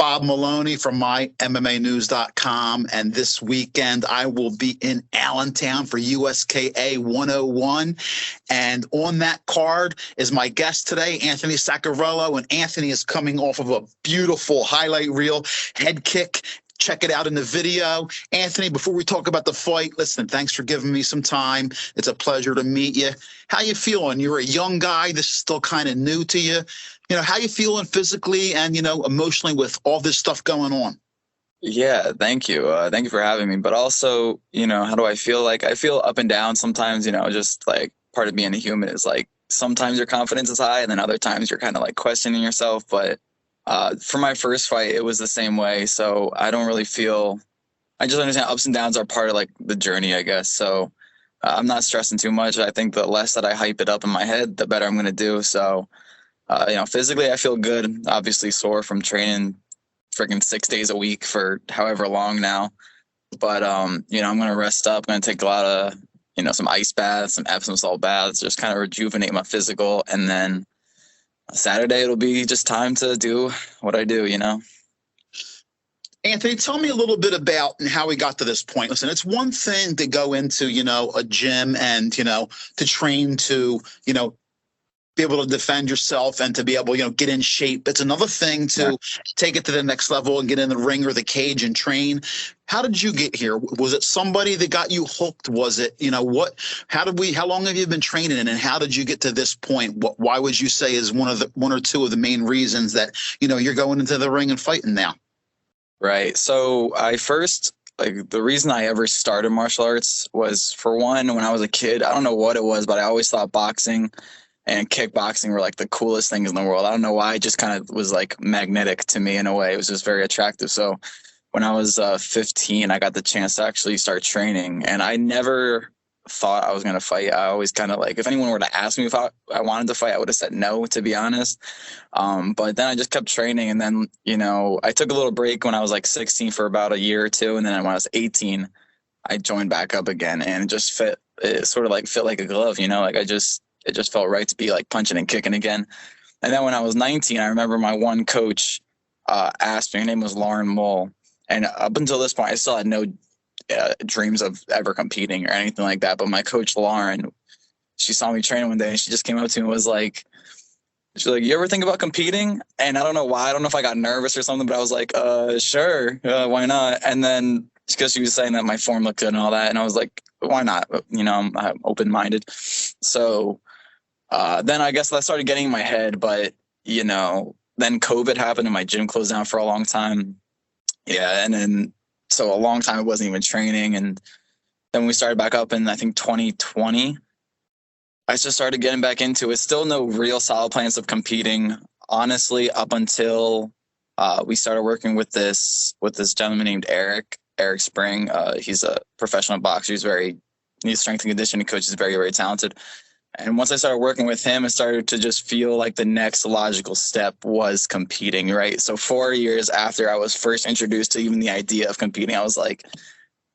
Bob Maloney from MyMMAnews.com, and this weekend I will be in Allentown for USKA 101. And on that card is my guest today, Anthony Sacarello, and Anthony is coming off of a beautiful highlight reel head kick. Check it out in the video. Anthony, before we talk about the fight, listen, thanks for giving me some time. It's a pleasure to meet you. How you feeling? You're a young guy. This is still kind of new to you. How you feeling physically and, emotionally with all this stuff going on? Yeah, thank you. Thank you for having me. But also, how do I feel? Like, I feel up and down sometimes, just like part of being a human is like sometimes your confidence is high and then other times you're kind of like questioning yourself. But for my first fight, it was the same way. So I don't really feel, I just understand ups and downs are part of like the journey, I guess. So I'm not stressing too much. I think the less that I hype it up in my head, the better I'm going to do. So, physically I feel good, obviously sore from training freaking 6 days a week for however long now. But, I'm going to rest up. I'm going to take a lot of, some ice baths, some Epsom salt baths, just kind of rejuvenate my physical. And then Saturday, it'll be just time to do what I do, Anthony, tell me a little bit about how we got to this point. Listen, it's one thing to go into, a gym and, to train to, be able to defend yourself and to be able, get in shape. It's another thing to take it to the next level and get in the ring or the cage and train. How did you get here? Was it somebody that got you hooked? Was it, how long have you been training and how did you get to this point? Why would you say is one or two of the main reasons that, you're going into the ring and fighting now? Right. So the reason I ever started martial arts was, for one, when I was a kid, I don't know what it was, but I always thought boxing and kickboxing were like the coolest things in the world. I don't know why. It just kind of was like magnetic to me in a way. It was just very attractive. So when I was 15, I got the chance to actually start training, and I never thought I was going to fight. I always kind of like, if anyone were to ask me if I wanted to fight, I would have said no, to be honest. But then I just kept training, and then, I took a little break when I was like 16 for about a year or two. And then when I was 18, I joined back up again, and it sort of like fit like a glove, it just felt right to be like punching and kicking again. And then when I was 19, I remember my one coach asked me, her name was Lauren Mull. And up until this point, I still had no dreams of ever competing or anything like that. But my coach, Lauren, she saw me training one day and she just came up to me and was like, you ever think about competing? And I don't know why. I don't know if I got nervous or something, but I was like, sure, why not? And then because she was saying that my form looked good and all that, and I was like, why not? I'm open-minded. So then I guess that started getting in my head, but, then COVID happened and my gym closed down for a long time. Yeah. And then, so a long time I wasn't even training. And then we started back up in, I think, 2020. I just started getting back into it. Still no real solid plans of competing, honestly, up until we started working with this gentleman named Eric Spring. He's a professional boxer. He's a strength and conditioning coach. He's very, very talented. And once I started working with him, it started to just feel like the next logical step was competing, right? So 4 years after I was first introduced to even the idea of competing, I was like,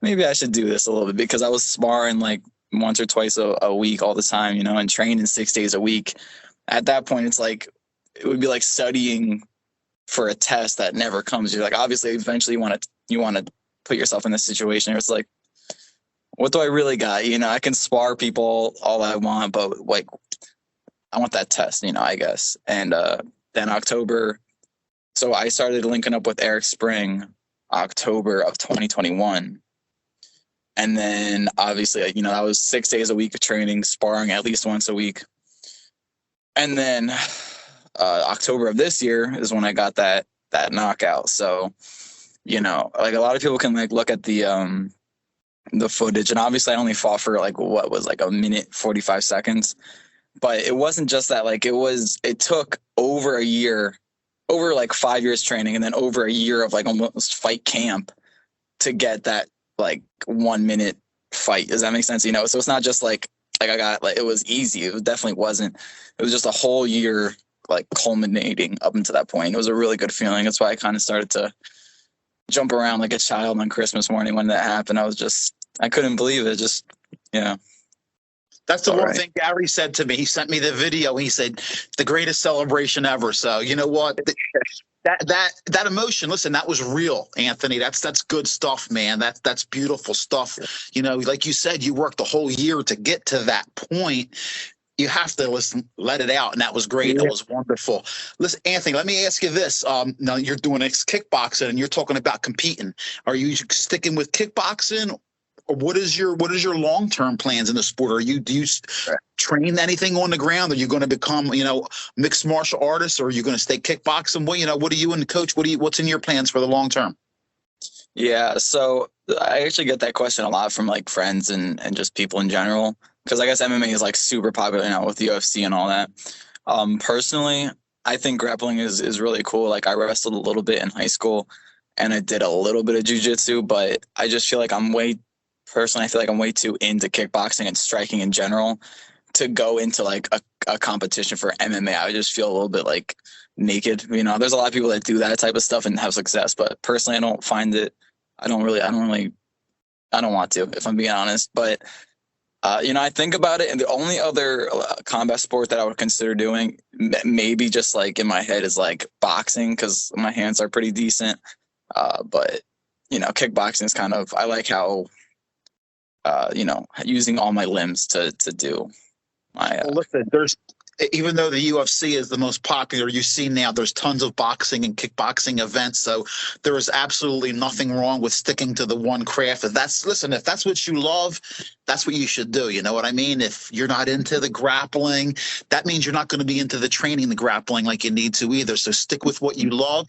maybe I should do this a little bit, because I was sparring like once or twice a week all the time, and training 6 days a week. At that point, it's like, it would be like studying for a test that never comes. You're like, obviously, eventually you want to put yourself in this situation where it's like, what do I really got? I can spar people all I want, but like, I want that test, I guess. And then October, so I started linking up with Eric Spring October of 2021. And then obviously, that was 6 days a week of training, sparring at least once a week. And then October of this year is when I got that knockout. So, like a lot of people can like look at the footage, and obviously I only fought for like what was like a minute 45 seconds, but it wasn't just that. Like it took over a year, over like 5 years training, and then over a year of like almost fight camp to get that like 1 minute fight. Does that make sense? So it's not just like I got like, it was easy. It definitely wasn't. It was just a whole year like culminating up until that point. It was a really good feeling. That's why I kind of started to jump around like a child on Christmas morning when that happened. I couldn't believe it. Just, That's the one thing Gary said to me. He sent me the video. He said, the greatest celebration ever. So you know what? that emotion, listen, that was real, Anthony. That's good stuff, man. That's beautiful stuff. You know, like you said, you worked the whole year to get to that point. You have to listen, let it out, and that was great. That was wonderful. Listen, Anthony, let me ask you this. Now you're doing kickboxing, and you're talking about competing. Are you sticking with kickboxing, or what is your long term plans in the sport? Do you train anything on the ground? Are you going to become mixed martial artist, or are you going to stay kickboxing? What are you and the coach? What's in your plans for the long term? Yeah, so I actually get that question a lot from like friends and just people in general, because I guess MMA is like super popular now with the UFC and all that. Personally, I think grappling is really cool. Like I wrestled a little bit in high school and I did a little bit of jiu-jitsu, but I just feel like I feel like I'm way too into kickboxing and striking in general to go into like a competition for MMA. I would just feel a little bit like naked. There's a lot of people that do that type of stuff and have success, but personally I don't find it. I don't want to, if I'm being honest. But I think about it, and the only other combat sport that I would consider doing, maybe just like in my head, is like boxing, because my hands are pretty decent. But kickboxing is kind of, I like how using all my limbs to do my. Well, listen, even though the UFC is the most popular, you see now there's tons of boxing and kickboxing events. So there is absolutely nothing wrong with sticking to the one craft. If that's what you love, that's what you should do. You know what I mean? If you're not into the grappling, that means you're not going to be into the training, the grappling like you need to either. So stick with what you love,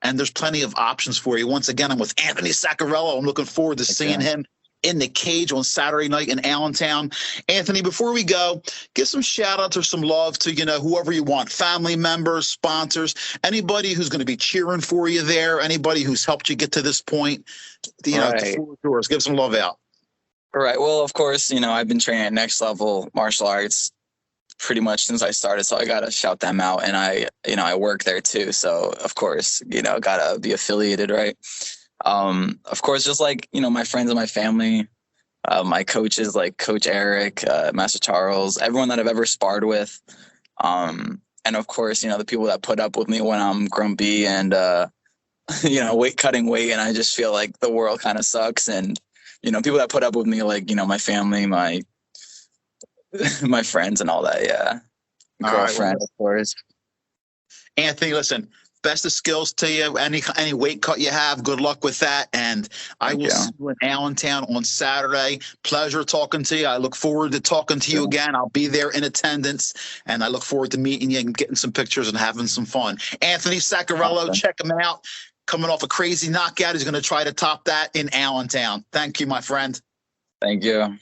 and there's plenty of options for you. Once again, I'm with Anthony Sacarello. I'm looking forward to seeing him in the cage on Saturday night in Allentown. Anthony, before we go, give some shout outs or some love to, whoever you want, family members, sponsors, anybody who's going to be cheering for you there, anybody who's helped you get to this point, the floor is yours. Give some love out. All right. Well, of course, I've been training at Next Level Martial Arts pretty much since I started. So I got to shout them out. And I work there too. So of course, got to be affiliated, right? Of course, just like, my friends and my family, my coaches like Coach Eric, Master Charles, everyone that I've ever sparred with. And of course, the people that put up with me when I'm grumpy and, cutting weight. And I just feel like the world kind of sucks. And, people that put up with me, like, my family, my friends and all that. Yeah. Girlfriend, of course. Anthony, listen, best of skills to you. Any weight cut you have, good luck with that. And I will see you in Allentown on Saturday. Pleasure talking to you. I look forward to talking to you again. I'll be there in attendance, and I look forward to meeting you and getting some pictures and having some fun. Anthony Sacarello, check him out. Coming off a crazy knockout. He's going to try to top that in Allentown. Thank you, my friend. Thank you.